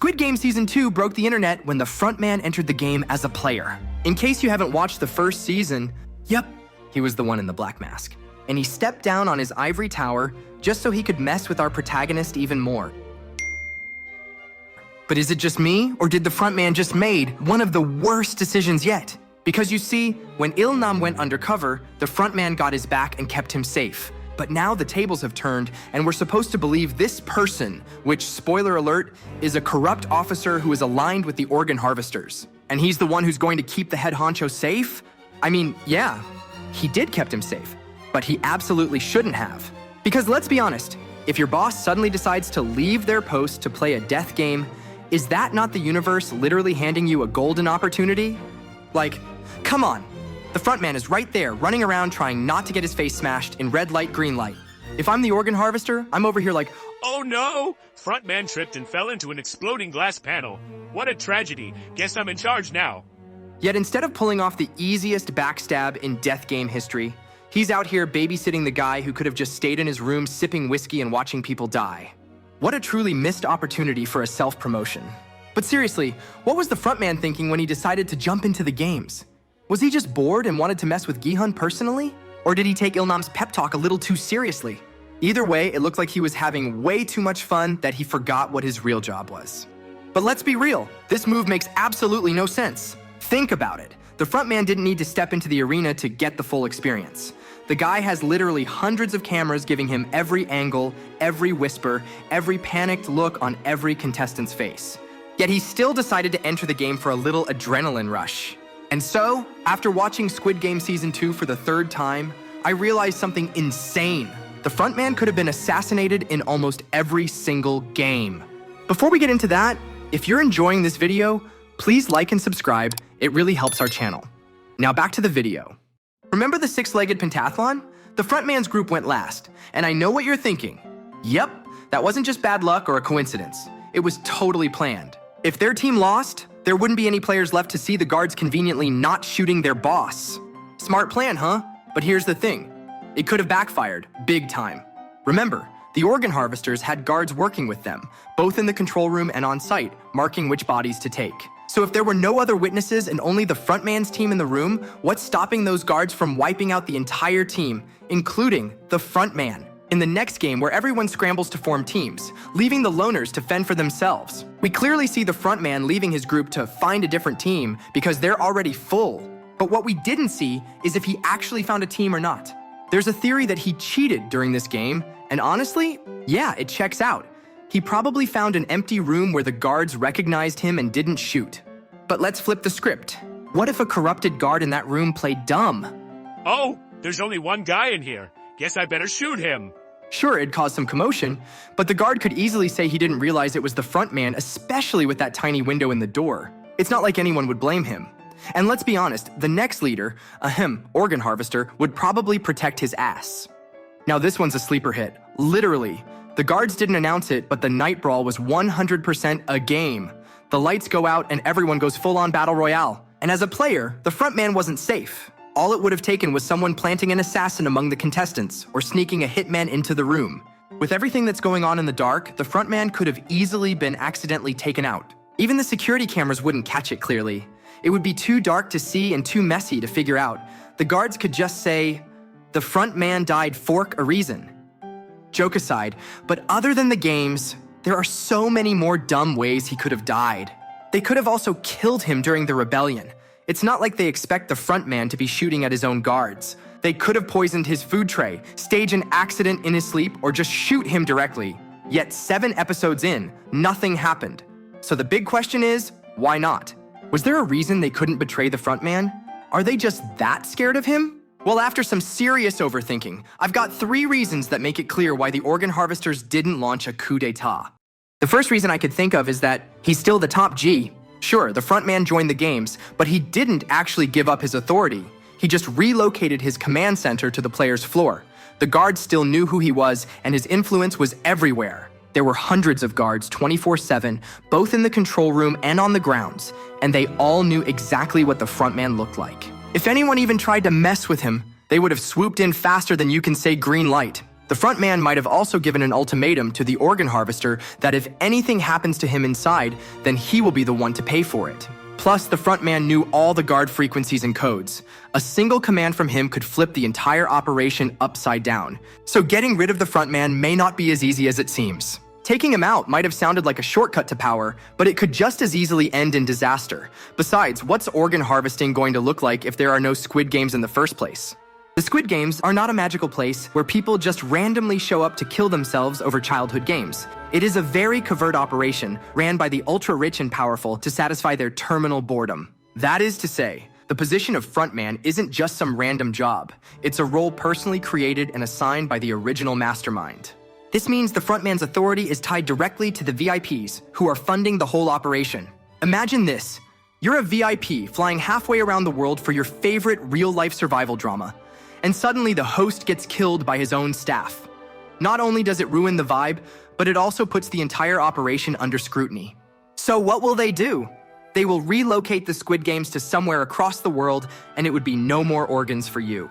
Squid Game Season 2 broke the internet when the frontman entered the game as a player. In case you haven't watched the first season, yep, he was the one in the black mask. And he stepped down on his ivory tower just so he could mess with our protagonist even more. But is it just me, or did the frontman just made one of the worst decisions yet? Because you see, when Il-nam went undercover, the frontman got his back and kept him safe. But now the tables have turned, and we're supposed to believe this person, which, spoiler alert, is a corrupt officer who is aligned with the organ harvesters. And he's the one who's going to keep the head honcho safe? I mean, yeah, he did kept him safe, but he absolutely shouldn't have. Because let's be honest, if your boss suddenly decides to leave their post to play a death game, is that not the universe literally handing you a golden opportunity? Like, come on. The frontman is right there, running around trying not to get his face smashed in red light, green light. If I'm the organ harvester, I'm over here like, oh no! Frontman tripped and fell into an exploding glass panel. What a tragedy. Guess I'm in charge now. Yet instead of pulling off the easiest backstab in death game history, he's out here babysitting the guy who could have just stayed in his room sipping whiskey and watching people die. What a truly missed opportunity for a self-promotion. But seriously, what was the frontman thinking when he decided to jump into the games? Was he just bored and wanted to mess with Gi-hun personally? Or did he take Il-nam's pep talk a little too seriously? Either way, it looked like he was having way too much fun that he forgot what his real job was. But let's be real, this move makes absolutely no sense. Think about it. The frontman didn't need to step into the arena to get the full experience. The guy has literally hundreds of cameras giving him every angle, every whisper, every panicked look on every contestant's face. Yet he still decided to enter the game for a little adrenaline rush. And so, after watching Squid Game Season 2 for the third time, I realized something insane. The frontman could have been assassinated in almost every single game. Before we get into that, if you're enjoying this video, please like and subscribe. It really helps our channel. Now back to the video. Remember the six-legged pentathlon? The frontman's group went last, and I know what you're thinking. Yep, that wasn't just bad luck or a coincidence. It was totally planned. If their team lost, there wouldn't be any players left to see the guards conveniently not shooting their boss. Smart plan, huh? But here's the thing. It could have backfired, big time. Remember, the organ harvesters had guards working with them, both in the control room and on site, marking which bodies to take. So if there were no other witnesses and only the frontman's team in the room, what's stopping those guards from wiping out the entire team, including the frontman? In the next game where everyone scrambles to form teams, leaving the loners to fend for themselves. We clearly see the frontman leaving his group to find a different team because they're already full. But what we didn't see is if he actually found a team or not. There's a theory that he cheated during this game, and honestly, yeah, it checks out. He probably found an empty room where the guards recognized him and didn't shoot. But let's flip the script. What if a corrupted guard in that room played dumb? Oh, there's only one guy in here. Guess I better shoot him. Sure, it'd cause some commotion, but the guard could easily say he didn't realize it was the frontman, especially with that tiny window in the door. It's not like anyone would blame him. And let's be honest, the next leader, organ harvester, would probably protect his ass. Now this one's a sleeper hit. Literally. The guards didn't announce it, but the night brawl was 100% a game. The lights go out and everyone goes full-on battle royale. And as a player, the frontman wasn't safe. All it would have taken was someone planting an assassin among the contestants or sneaking a hitman into the room. With everything that's going on in the dark, the frontman could have easily been accidentally taken out. Even the security cameras wouldn't catch it clearly. It would be too dark to see and too messy to figure out. The guards could just say, the frontman died for a reason. Joke aside, but other than the games, there are so many more dumb ways he could have died. They could have also killed him during the rebellion. It's not like they expect the frontman to be shooting at his own guards. They could have poisoned his food tray, stage an accident in his sleep, or just shoot him directly. Yet 7 episodes in, nothing happened. So the big question is, why not? Was there a reason they couldn't betray the frontman? Are they just that scared of him? Well, after some serious overthinking, I've got 3 reasons that make it clear why the organ harvesters didn't launch a coup d'etat. The first reason I could think of is that he's still the top G. Sure, the frontman joined the games, but he didn't actually give up his authority. He just relocated his command center to the player's floor. The guards still knew who he was, and his influence was everywhere. There were hundreds of guards 24/7, both in the control room and on the grounds, and they all knew exactly what the frontman looked like. If anyone even tried to mess with him, they would have swooped in faster than you can say green light. The frontman might have also given an ultimatum to the organ harvester that if anything happens to him inside, then he will be the one to pay for it. Plus, the frontman knew all the guard frequencies and codes. A single command from him could flip the entire operation upside down. So getting rid of the frontman may not be as easy as it seems. Taking him out might have sounded like a shortcut to power, but it could just as easily end in disaster. Besides, what's organ harvesting going to look like if there are no Squid Games in the first place? The Squid Games are not a magical place where people just randomly show up to kill themselves over childhood games. It is a very covert operation ran by the ultra-rich and powerful to satisfy their terminal boredom. That is to say, the position of frontman isn't just some random job. It's a role personally created and assigned by the original mastermind. This means the frontman's authority is tied directly to the VIPs who are funding the whole operation. Imagine this. You're a VIP flying halfway around the world for your favorite real-life survival drama, and suddenly the host gets killed by his own staff. Not only does it ruin the vibe, but it also puts the entire operation under scrutiny. So what will they do? They will relocate the Squid Games to somewhere across the world, and it would be no more organs for you.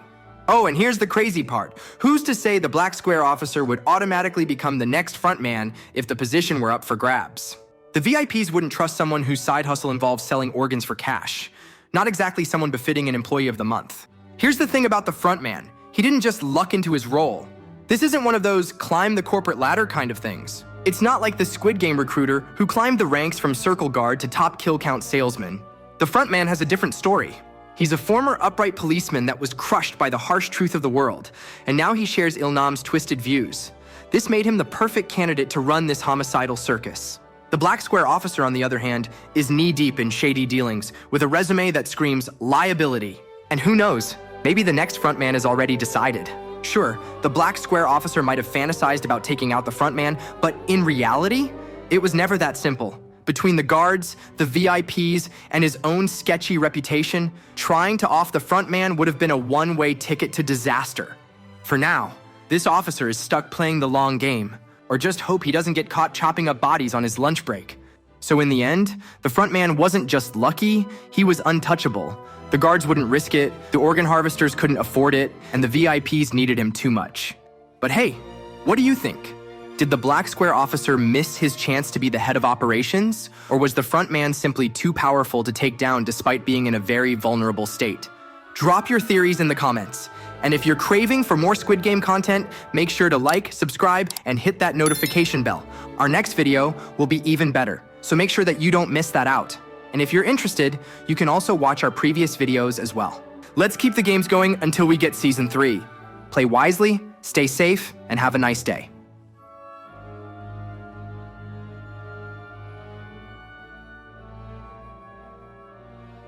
Oh, and here's the crazy part. Who's to say the Black Square officer would automatically become the next frontman if the position were up for grabs? The VIPs wouldn't trust someone whose side hustle involves selling organs for cash. Not exactly someone befitting an employee of the month. Here's the thing about the frontman. He didn't just luck into his role. This isn't one of those climb the corporate ladder kind of things. It's not like the Squid Game recruiter who climbed the ranks from circle guard to top kill count salesman. The frontman has a different story. He's a former upright policeman that was crushed by the harsh truth of the world, and now he shares Ilnam's twisted views. This made him the perfect candidate to run this homicidal circus. The Black Square officer, on the other hand, is knee-deep in shady dealings with a resume that screams liability. And who knows, maybe the next frontman is already decided. Sure, the Black Square officer might have fantasized about taking out the frontman, but in reality, it was never that simple. Between the guards, the VIPs, and his own sketchy reputation, trying to off the frontman would have been a one-way ticket to disaster. For now, this officer is stuck playing the long game, or just hope he doesn't get caught chopping up bodies on his lunch break. So in the end, the frontman wasn't just lucky, he was untouchable. The guards wouldn't risk it, the organ harvesters couldn't afford it, and the VIPs needed him too much. But hey, what do you think? Did the Black Square officer miss his chance to be the head of operations? Or was the frontman simply too powerful to take down despite being in a very vulnerable state? Drop your theories in the comments. And if you're craving for more Squid Game content, make sure to like, subscribe, and hit that notification bell. Our next video will be even better, so make sure that you don't miss that out. And if you're interested, you can also watch our previous videos as well. Let's keep the games going until we get Season 3. Play wisely, stay safe, and have a nice day.